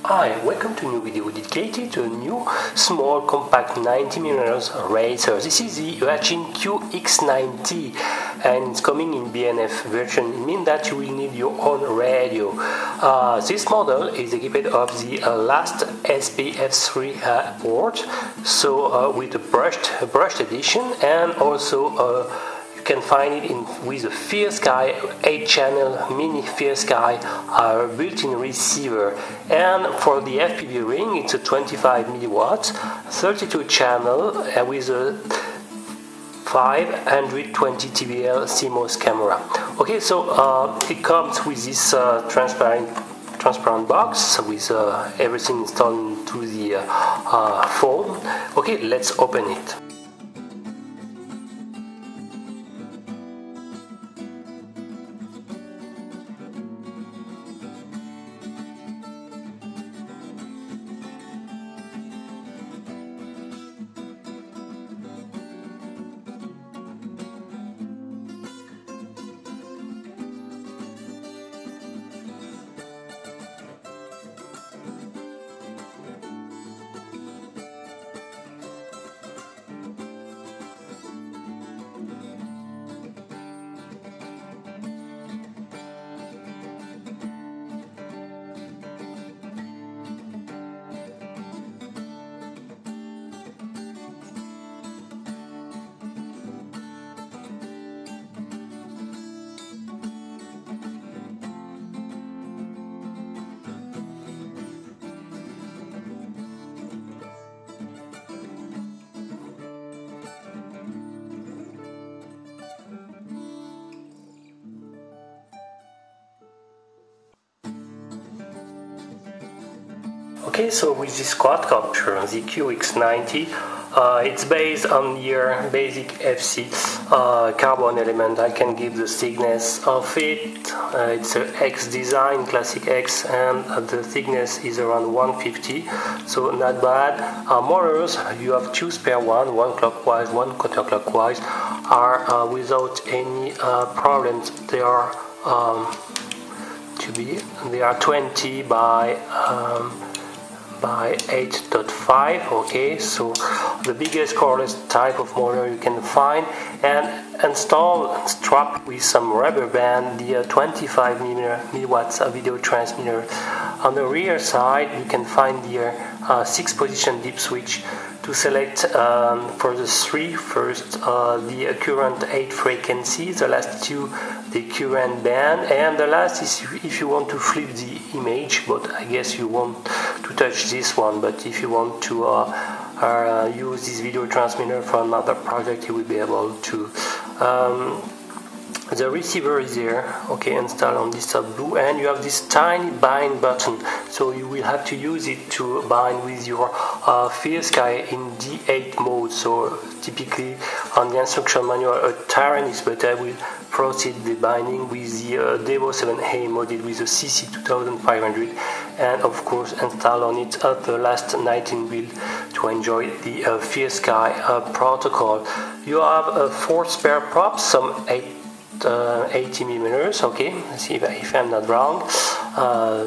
Hi, welcome to a new video dedicated to a new small compact 90mm razor. This is the Eachine QX90 and it's coming in BNF version. It means that you will need your own radio. This model is equipped of the last SPF3 port, so with a brushed edition, and also you can find it with a FierceSky 8-channel mini FierceSky built-in receiver. And for the FPV ring, it's a 25mW, 32-channel with a 520 TBL CMOS camera. Okay, so it comes with this transparent box with everything installed into the phone. Okay, let's open it. Okay, so with this quadcopter, the QX90, it's based on your basic FC carbon element. I can give the thickness of it. It's a X design, classic X, and the thickness is around 150, so not bad. Motors, you have two spare one clockwise, one counterclockwise, are without any problems. They are 20 by 8.5. okay, so the biggest cordless type of motor you can find, and install strap with some rubber band the 25mW video transmitter. On the rear side you can find the 6-position dip switch to select for the three first the current 8 frequency, the last two the current band, and the last is if you want to flip the image, but I guess you want to touch this one. But if you want to use this video transmitter for another project, you will be able to. The receiver is there, okay, installed on this blue, and you have this tiny bind button, so you will have to use it to bind with your FierceSky in D8 mode. So typically on the instruction manual a Tyrant is, but I will proceed the binding with the Devo 7A modded with the CC 2500, and of course install on it the last 19 wheel to enjoy the FierceSky protocol. You have 4 spare props, some 80mm, okay, let's see if I'm not wrong,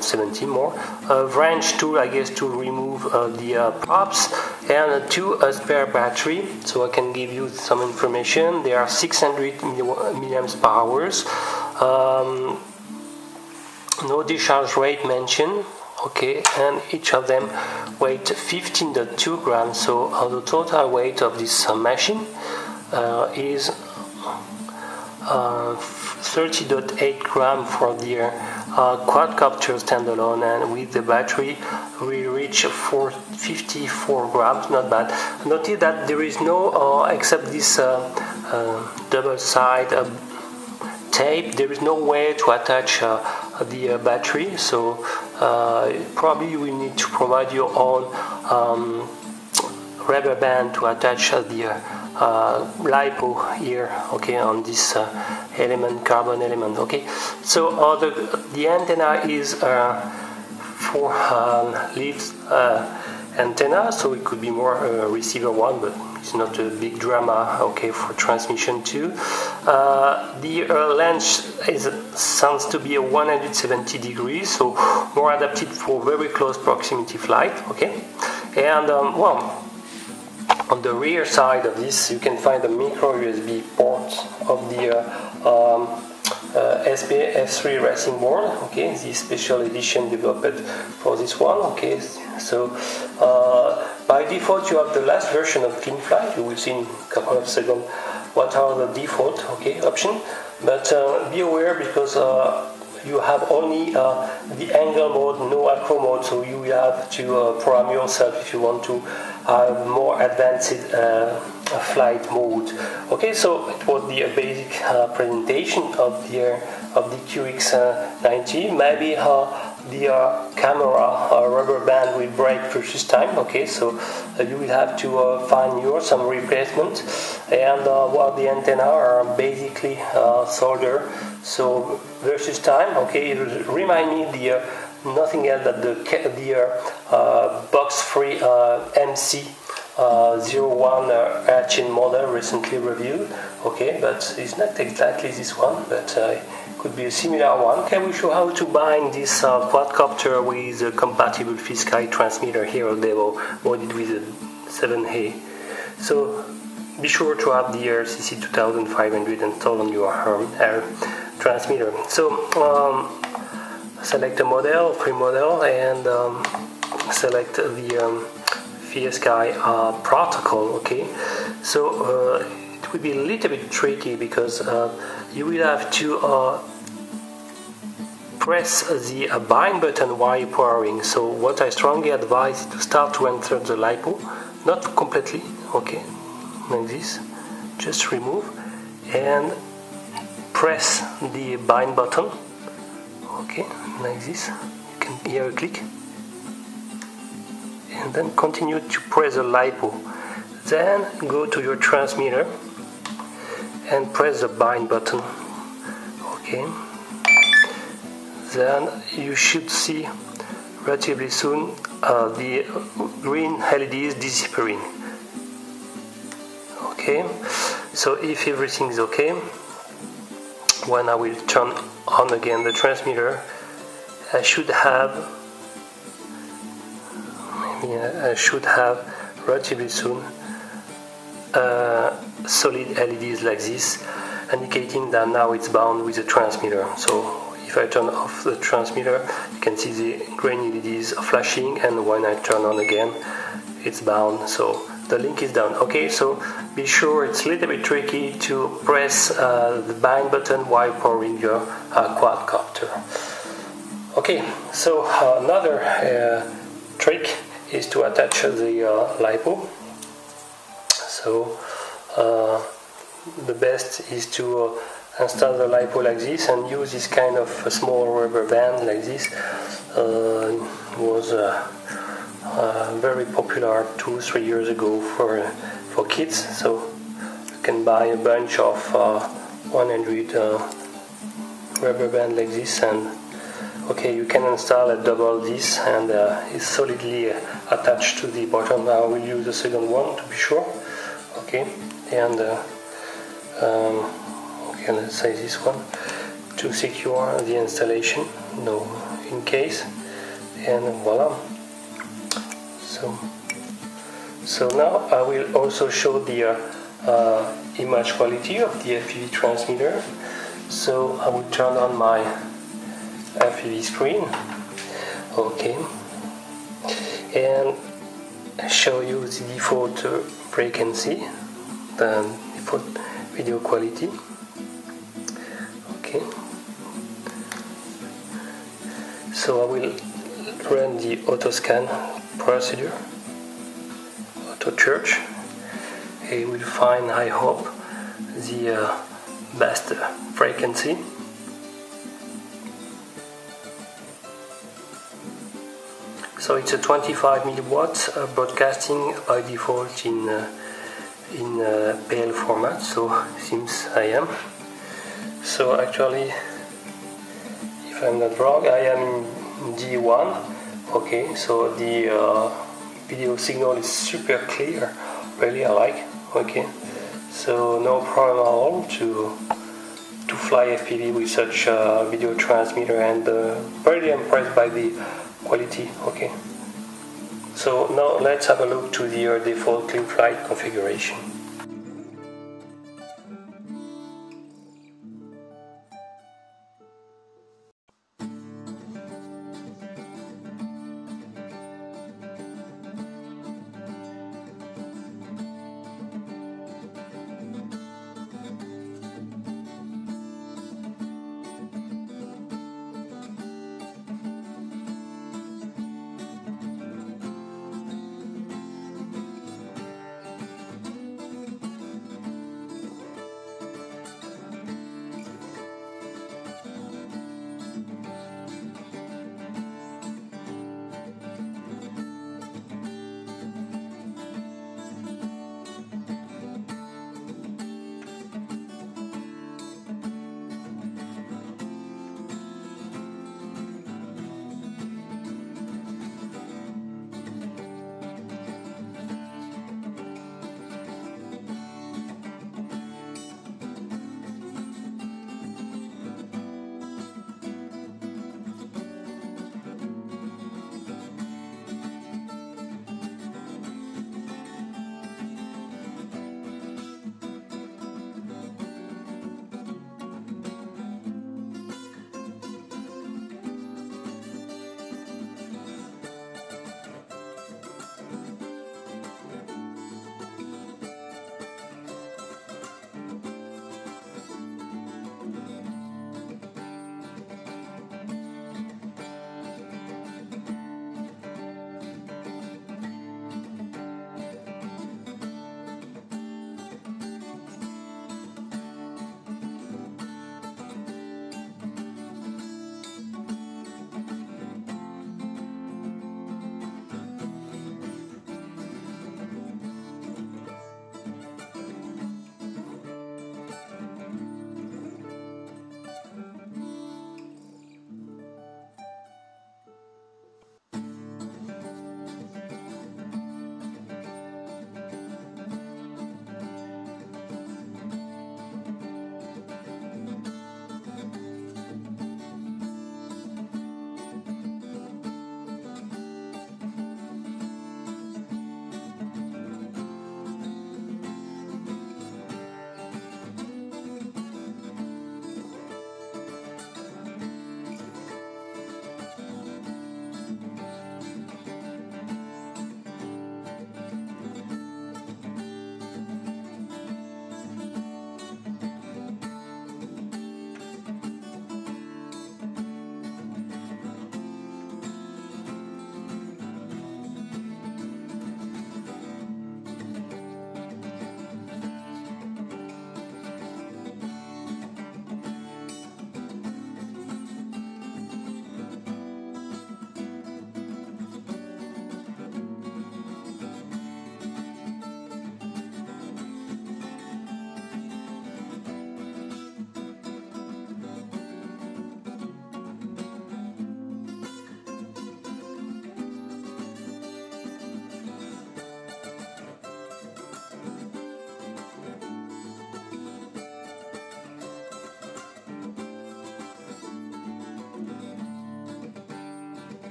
17 more, a wrench tool, I guess, to remove the props, and 2 spare battery, so I can give you some information. They are 600 milliamps per hour, no discharge rate mentioned, okay, and each of them weight 15.2 grams, so the total weight of this machine is 30.8 grams for the quadcopter standalone, and with the battery we reach 54 grams, not bad. Notice that there is no, except this double side tape, there is no way to attach the battery, so probably you will need to provide your own rubber band to attach the LiPo here, okay, on this carbon element, okay. So the antenna is for leaves antenna, so it could be more receiver one, but it's not a big drama, okay, for transmission too. The lens sounds to be a 170 degrees, so more adapted for very close proximity flight, okay. And well, on the rear side of this you can find a micro USB port of the SP-F3 racing board, okay, the special edition developed for this one, okay. So by default you have the last version of CleanFly. You will see in a couple of seconds what are the default, okay, option, but be aware because you have only the angle mode, no acro mode, so you will have to program yourself if you want to have more advanced flight mode. Okay, so it was the basic presentation of the QX90. Maybe the camera rubber band will break precious time. Okay, so you will have to find some replacement, and well, the antenna are basically soldered. So versus time, okay, it remind me the nothing else than the box free MC 01 Eachine model recently reviewed, okay, but it's not exactly this one, but could be a similar one. Okay, we show how to bind this quadcopter with a compatible Fiskai transmitter here on demo, modded with a 7A. So be sure to have the RCC 2500 installed on your transmitter. So select a model, free model, and select the Fiskai protocol. Okay, so it will be a little bit tricky because you will have to press the bind button while powering. So what I strongly advise is to start to enter the LiPo, not completely, okay, like this, just remove and press the bind button, okay, like this. You can hear a click, and then continue to press the LiPo. Then go to your transmitter and press the bind button, okay. Then you should see relatively soon the green LEDs disappearing. Okay, so if everything is okay, when I will turn on again the transmitter, I should have relatively soon solid LEDs like this, indicating that now it's bound with the transmitter. So if I turn off the transmitter, you can see the green LEDs flashing, and when I turn on again, it's bound. So the link is down. Okay, so be sure it's a little bit tricky to press the bind button while powering your quadcopter. Okay, so another trick is to attach the LiPo. So the best is to install the LiPo like this and use this kind of a small rubber band like this. Was very popular 2-3 years ago for kids. So you can buy a bunch of 100 rubber band like this, and okay, you can install a double this, and it's solidly attached to the bottom. I will use the second one to be sure. Okay, and okay, let's say this one to secure the installation, no, in case, and voila. So now I will also show the image quality of the FPV transmitter. So I will turn on my FPV screen, okay, and show you the default frequency, the default video quality. Okay, so I will run the auto scan procedure, auto search. It will find, I hope, the best frequency. So it's a 25 milliwatts broadcasting by default in PL format. So seems I am. So actually, if I'm not wrong, I am in D1. Okay, so the video signal is super clear. Really, I like. Okay, so no problem at all to fly FPV with such a video transmitter, and very impressed by the quality. Okay, so now let's have a look to the default clean flight configuration.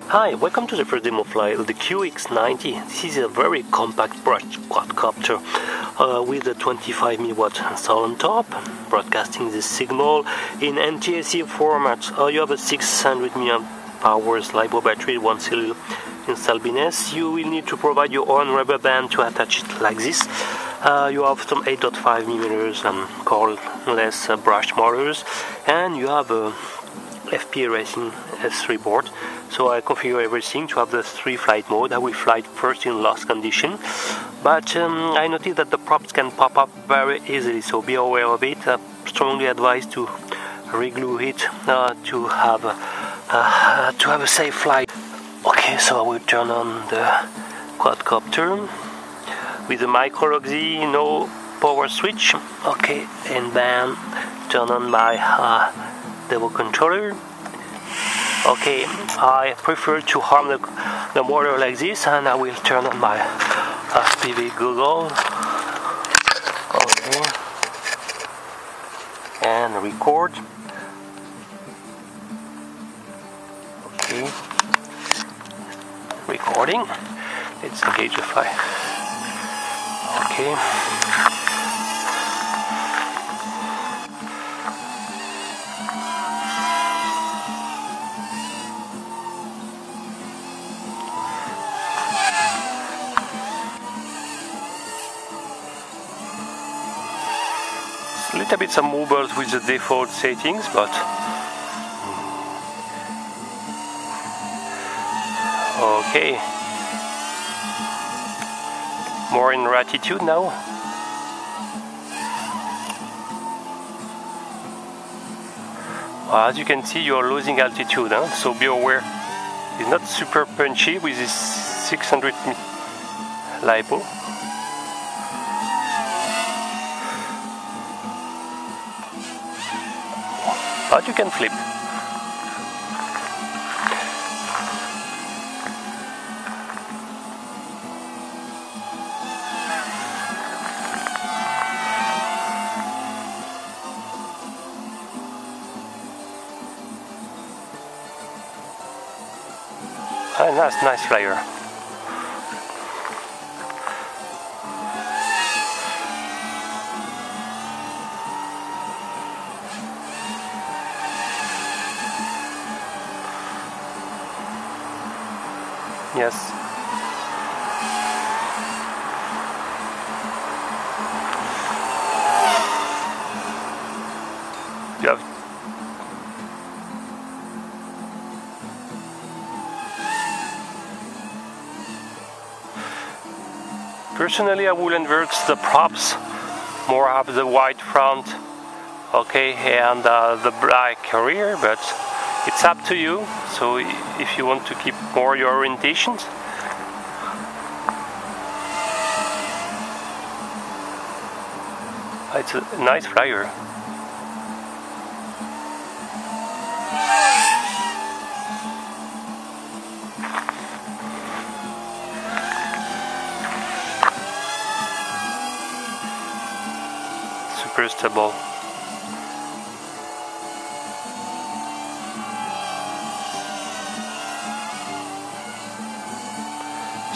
Hi, welcome to the first demo flight of the QX90. This is a very compact brush quadcopter with a 25mW install on top, broadcasting the signal in NTSC format. You have a 600mAh LiPo battery, one cell installed BNS. You will need to provide your own rubber band to attach it like this. You have some 8.5mm cordless brush motors, and you have a FP Racing S3 board. So I configure everything to have the 3 flight mode. I will fly first in lost condition, but I noticed that the props can pop up very easily, so be aware of it. I strongly advise to reglue it to have a safe flight. Okay, so I will turn on the quadcopter with the micro lock Z, no power switch. Okay, and then turn on my Devo controller. Okay, I prefer to arm the motor like this, and I will turn on my PV Google. Okay, and record. Okay, recording. Let's engage the file. Okay. A little bit some movement with the default settings, but okay, more in attitude now. As you can see, you are losing altitude, so be aware. It's not super punchy with this 600 LiPo. But you can flip. Nice flyer. Yes. You have personally, I will invert the props, more have the white front, okay, and the black rear, but it's up to you. So if you want to keep more your orientations, it's a nice flyer. Super stable.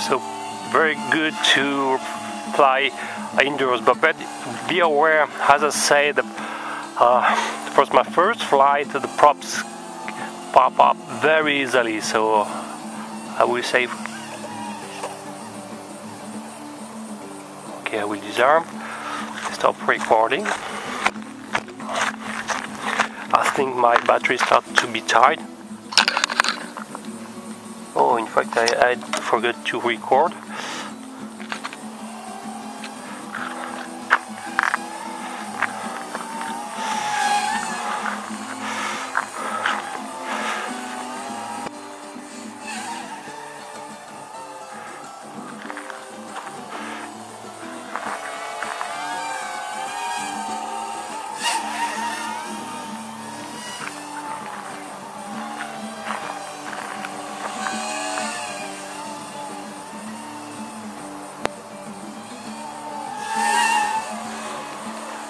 So very good to fly indoors, but be aware, as I said, for my first flight, the props pop up very easily, so I will say, okay, I will disarm, stop recording. I think my battery starts to be tired. Oh, in fact, I forgot to record.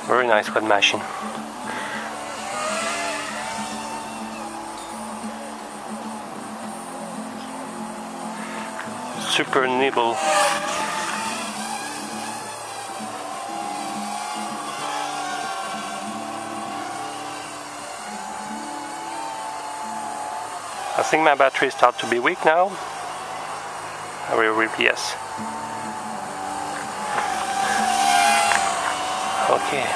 Very nice quad machine. super nibble. I think my battery starts to be weak now. I will repeat yes. Okay.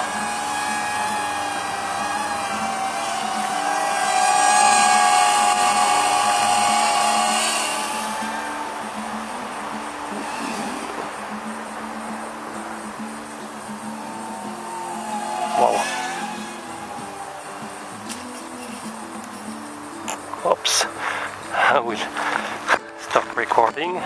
Wow. Oops. I will stop recording.